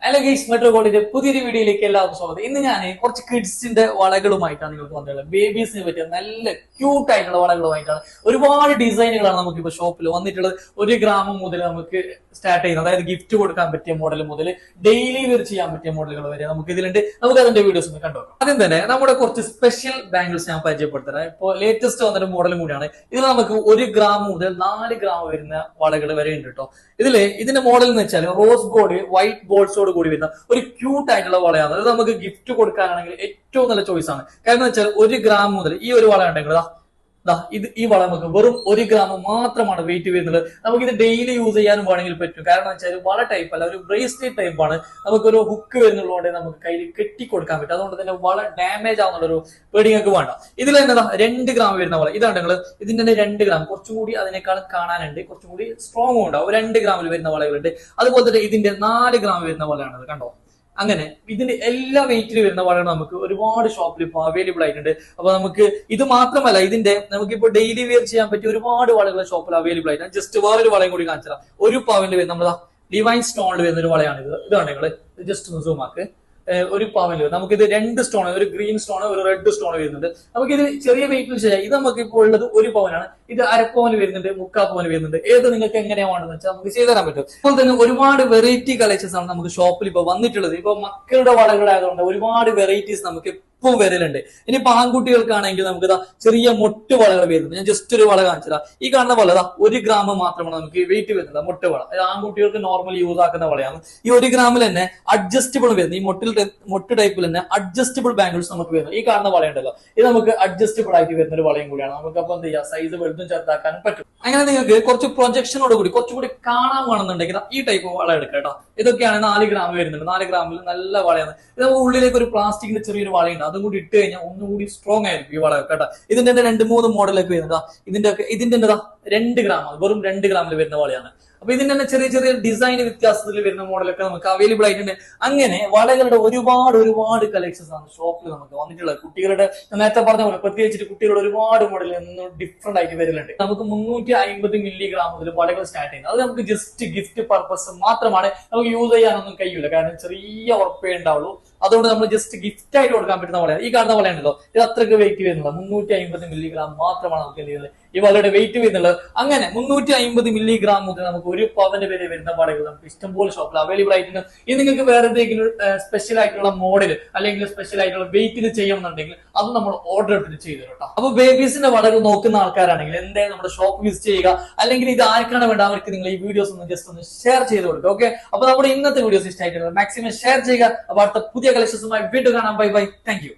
Hello guys, metro ഗോൾഡിന്റെ പുതിയൊരു വീഡിയോയിലേക്ക് എല്ലാവർക്കും സ്വാഗതം. ഇന്ന് ഞാൻ കുറച്ച് കിഡ്സിന്റെ വളകളുമായിട്ടാണ് നിങ്ങൾക്ക് വന്നിട്ടുള്ളത്. ബേബീസിന് പറ്റിയ നല്ല ക്യൂട്ട് ആയിട്ടുള്ള വളകളുമായിട്ടാണ്. ഒരുപാട് ഡിസൈനുകളാണ് നമുക്ക് ഇപ്പൊ ഷോപ്പിൽ വന്നിട്ടുള്ളത്. 1 ഗ്രാം മുതൽ നമുക്ക് സ്റ്റാർട്ട് ചെയ്യുന്നത്, അതായത് ഗിഫ്റ്റ് കൊടുക്കാൻ പറ്റിയ മോഡൽ മുതൽ ഡെയിലി വെയർ ചെയ്യാൻ പറ്റിയ മോഡലുകൾ വരെ നമുക്ക് ഇതിലുണ്ട്. നമുക്ക് അതിന്റെ വീഡിയോസ് ഒന്ന് കണ്ടുനോക്കാം. ആദ്യം തന്നെ നമ്മുടെ കുറച്ച് സ്പെഷ്യൽ ബാംഗിൾസ് ഞാൻ പരിചയപ്പെടുത്തരാം. ഇപ്പോൾ ലേറ്റസ്റ്റ് വന്നൊരു മോഡലും കൂടിയാണ്. ഇതിൽ നമുക്ക് 1 ഗ്രാം മുതൽ 4 ഗ്രാം വരുന്ന വളകൾ വരെ ഉണ്ട് കേട്ടോ. ഇതിന്റെ മോഡൽ എന്ന് വെച്ചാൽ റോസ് ഗോൾഡ് വൈറ്റ് ബോൾസോട് കൂടി വരുന്ന ഒരു ക്യൂട്ട് ആയിട്ടുള്ള വളയാണ്. അത് നമുക്ക് ഗിഫ്റ്റ് കൊടുക്കാനാണെങ്കിൽ ഏറ്റവും നല്ല ചോയ്സ് ആണ്. കാരണം എന്ന് വെച്ചാൽ 1 ഗ്രാം മുതൽ ഈ ഒരു വള ഉണ്ടെങ്കിൽ ഈ വള നമുക്ക് വെറും 1 ഗ്രാം മാത്രമാണ് വെയിറ്റ് വരുന്നത്. നമുക്ക് ഇത് ഡെയിലി യൂസ് ചെയ്യാനും വേണമെങ്കിൽ പറ്റും. കാരണം വെച്ചാൽ വള ടൈപ്പ് അല്ല, ഒരു ബ്രേസ്ലെറ്റ് ടൈപ്പ് ആണ്. നമുക്കൊരു ഹുക്ക് വരുന്നുള്ളതുകൊണ്ട് നമുക്ക് കയ്യിൽ കെട്ടി കൊടുക്കാൻ പറ്റും. അതുകൊണ്ട് തന്നെ വള ഡാമേജ് ആവുന്നുള്ളൊരു പേടി നിങ്ങൾക്ക് വേണ്ട. ഇതിൽ തന്നെ 2 ഗ്രാം വരുന്ന വള ഇതാണ് നിങ്ങൾ. ഇതിന്റെ തന്നെ 2 ഗ്രാം കുറച്ചും കൂടി അതിനേക്കാൾ കാണാനുണ്ട്, കുറച്ചും കൂടി സ്ട്രോങ് ഉണ്ടാവും. 2 ഗ്രാമിൽ വരുന്ന വളകളുണ്ട്. അതുപോലെ തന്നെ ഇതിന്റെ 4 ഗ്രാം വരുന്ന വളയാണത്, കണ്ടോ. അങ്ങനെ ഇതിന്റെ എല്ലാ വെയിറ്റിൽ വരുന്ന വളകൾ നമുക്ക് ഒരുപാട് ഷോപ്പിൽ ഇപ്പോൾ അവൈലബിൾ ആയിട്ടുണ്ട്. അപ്പൊ നമുക്ക് ഇത് മാത്രമല്ല, ഇതിന്റെ നമുക്കിപ്പോൾ ഡെയിലി വെയർ ചെയ്യാൻ പറ്റിയ ഒരുപാട് വളകൾ ഷോപ്പിൽ അവൈലബിൾ ആയിട്ടാണ്. ജസ്റ്റ് വേറൊരു വളയും കൂടി കാണിച്ചാൽ 1 പവനിൽ വരുന്ന നമ്മളാ ഡിവൈൻ സ്റ്റോണിൽ വരുന്ന ഒരു വളയാണ് ഇത്. ഇതാണ് നിങ്ങള് ജസ്റ്റ് ഒന്ന് സൂം ആക്ക്. 1 പവനിൽ നമുക്കിത് 2 സ്റ്റോൺ, ഒരു ഗ്രീൻ സ്റ്റോൺ, ഒരു റെഡ് സ്റ്റോൺ വരുന്നുണ്ട്. നമുക്കിത് ചെറിയ വെയിറ്റിൽ ചെയ്യാം. ഇത് നമുക്ക് ഇപ്പോൾ ഉള്ളത് 1 പവനാണ്. ഇത് 1/2 പവന് വരുന്നുണ്ട്, 3/4 പവന് വരുന്നുണ്ട്. ഏത് നിങ്ങൾക്ക് എങ്ങനെയാ വേണ്ടതെന്ന് വെച്ചാൽ നമുക്ക് ചെയ്തു തരാൻ പറ്റും. അതുപോലെ തന്നെ ഒരുപാട് വെറൈറ്റി കളക്ഷൻസ് ആണ് നമുക്ക് ഷോപ്പിൽ ഇപ്പൊ വന്നിട്ടുള്ളത്. ഇപ്പൊ മക്കളുടെ വളകളായതുകൊണ്ട് ഒരുപാട് വെറൈറ്റീസ് നമുക്ക് ഇപ്പം വരലുണ്ട്. ഇനിയിപ്പോ ആൺകുട്ടികൾക്കാണെങ്കിൽ നമുക്ക് ചെറിയ മൊട്ട് വളകൾ വരുന്നത്. ഞാൻ ജസ്റ്റ് ഒരു വള കാണിച്ചതാ. ഈ കാണുന്ന വള 1 ഗ്രാം മാത്രമാണ് നമുക്ക് വെയിറ്റ് വരുന്നത്. മൊട്ട് വള ആൺകുട്ടികൾക്ക് നോർമൽ യൂസ് ആക്കുന്ന വളയാണ്. ഈ 1 ഗ്രാമിൽ തന്നെ അഡ്ജസ്റ്റബിൾ വരുന്നത്, ഈ മൊട്ട് ടൈപ്പിൽ തന്നെ അഡ്ജസ്റ്റബിൾ ബാംഗിൾസ് നമുക്ക് വരുന്നത്. ഈ കാണുന്ന വളയുണ്ടല്ലോ, ഇത് നമുക്ക് അഡ്ജസ്റ്റബിൾ ആയിട്ട് വരുന്ന ഒരു വളയും കൂടിയാണ്. നമുക്ക് അപ്പൊ എന്ത് ചെയ്യാം, സൈസ് വലുതും ചെറുതാക്കാനും പറ്റും. അങ്ങനെ നിങ്ങൾക്ക് കുറച്ച് പ്രൊജക്ഷനോട് കൂടി കുറച്ചുകൂടി കാണാൻ വേണമെന്നുണ്ടെങ്കിൽ ഈ ടൈപ്പ് വള എടുക്കാം കേട്ടോ. ഇതൊക്കെയാണ് 4 ഗ്രാം വരുന്നുണ്ട്. 4 ഗ്രാമിൽ നല്ല വളയാണ്. ഇത് നമുക്ക് ഉള്ളിലേക്ക് ഒരു പ്ലാസ്റ്റിക്കിന്റെ ചെറിയൊരു വളയുണ്ട്, അതും കൂടി ഇട്ട് കഴിഞ്ഞാൽ ഒന്നുകൂടി സ്ട്രോങ് ആയിരിക്കും ഈ വള കേട്ടോ. ഇതിന്റെ 2-3 മോഡലൊക്കെ വരുന്നതാ. ഇതിന്റെ 2 ഗ്രാം, വെറും 2 ഗ്രാമിൽ വരുന്ന വളയാണ്. അപ്പൊ ഇതിന്റെ തന്നെ ചെറിയ ചെറിയ ഡിസൈൻ വ്യത്യാസത്തിൽ വരുന്ന മോഡലൊക്കെ നമുക്ക് അവൈലബിൾ ആയിട്ടുണ്ട്. അങ്ങനെ വളകളുടെ ഒരുപാട് കളക്ഷൻസ് ആണ് ഷോപ്പിൽ നമുക്ക് വന്നിട്ടുള്ളത്. കുട്ടികളുടെ നേരത്തെ പറഞ്ഞ പോലെ പ്രത്യേകിച്ചിട്ട് കുട്ടികളുടെ ഒരുപാട് മോഡൽ ഡിഫറെന്റ് ആയിട്ട് വരുന്നുണ്ട്. നമുക്ക് 350 മില്ലിഗ്രാം മുതൽ വളകൾ സ്റ്റാർട്ട് ചെയ്യുന്നത്. അത് നമുക്ക് ജസ്റ്റ് ഗിഫ്റ്റ് പർപ്പസ് മാത്രമാണ്. നമുക്ക് യൂസ് ചെയ്യാനൊന്നും കഴിയില്ല, കാരണം ചെറിയ ഉറപ്പേ ഉണ്ടാവുള്ളൂ. അതുകൊണ്ട് നമ്മൾ ജസ്റ്റ് ഗിഫ്റ്റ് ആയിട്ട് കൊടുക്കാൻ പറ്റുന്ന വളയാണ്. ഈ കാണുന്ന വളയാണല്ലോ, ഇത് അത്രയ്ക്ക് വെയിറ്റ് വരുന്നത് 350 മില്ലിഗ്രാം മാത്രമാണ് നമുക്ക് എന്ത് ചെയ്യുന്നത്, ഈ വളയുടെ വെയിറ്റ് വരുന്നുള്ളത്. അങ്ങനെ 350 മില്ലിഗ്രാം മുതൽ നമുക്ക് 1 പവന് വരെ വരുന്ന വളകൾ നമുക്ക് ഇഷ്ടംപോലെ ഷോപ്പിൽ അവൈലബിൾ ആയിട്ടുണ്ട്. ഇത് നിങ്ങൾക്ക് വേറെ എന്തെങ്കിലും സ്പെഷ്യൽ ആയിട്ടുള്ള മോഡൽ അല്ലെങ്കിൽ സ്പെഷ്യൽ ആയിട്ടുള്ള വെയിറ്റിൽ ചെയ്യണമെന്നുണ്ടെങ്കിൽ അത് നമ്മൾ ഓർഡർ എടുത്തിട്ട് ചെയ്തു കേട്ടോ. അപ്പൊ ബേബീസിന്റെ വളകൾ നോക്കുന്ന ആൾക്കാരാണെങ്കിൽ എന്തായാലും നമ്മുടെ ഷോപ്പ് വിസിറ്റ് ചെയ്യുക. അല്ലെങ്കിൽ ഇത് ആർക്കാണ് വേണ്ട അവർക്ക് നിങ്ങൾ ഈ വീഡിയോസ് ഒന്ന് ജസ്റ്റ് ഒന്ന് ഷെയർ ചെയ്ത് കൊടുക്കുക. ഓക്കെ, അപ്പൊ നമ്മുടെ ഇന്നത്തെ വീഡിയോസ് ഇഷ്ടമായിട്ടുള്ളത് മാക്സിമം ഷെയർ ചെയ്യുക. അപ്പൊ അടുത്ത പുതിയ കളക്ഷൻസുമായി വീണ്ടും കാണാം. Bye bye, thank you.